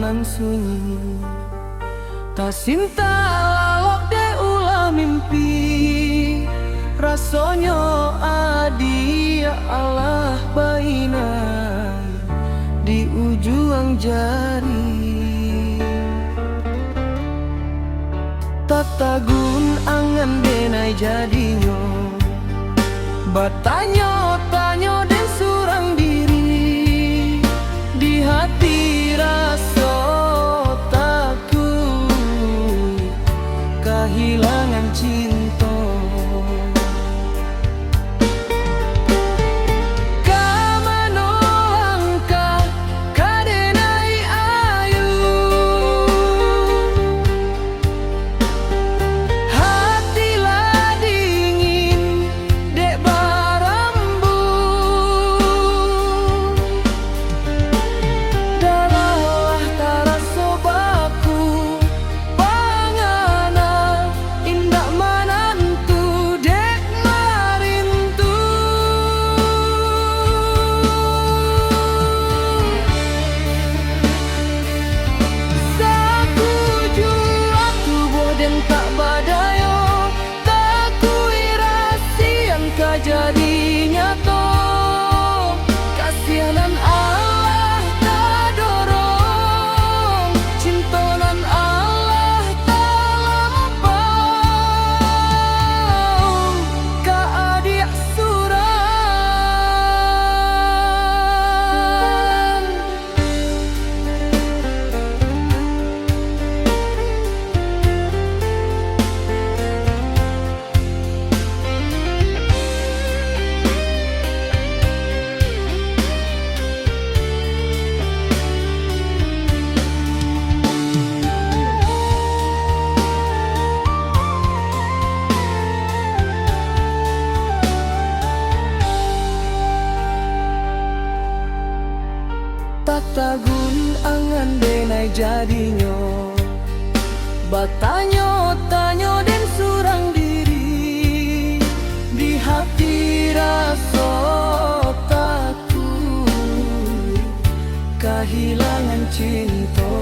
nan sunyi. Ta cinta lalok de ulah mimpi, rasonyo adi ya Allah baina di ujung jari. Tatagun angan denai jadinyo, batanyo tanyo den surang diri, di hati rasa takut kehilangan cinta. Jadi nyata kasihanan Allah tak dorong, cintonan Allah tak lampau ka adik surang. Tagun angan denai jadinyo, batanyo tanyo den surang diri, di hati rasa takut kehilangan cinta.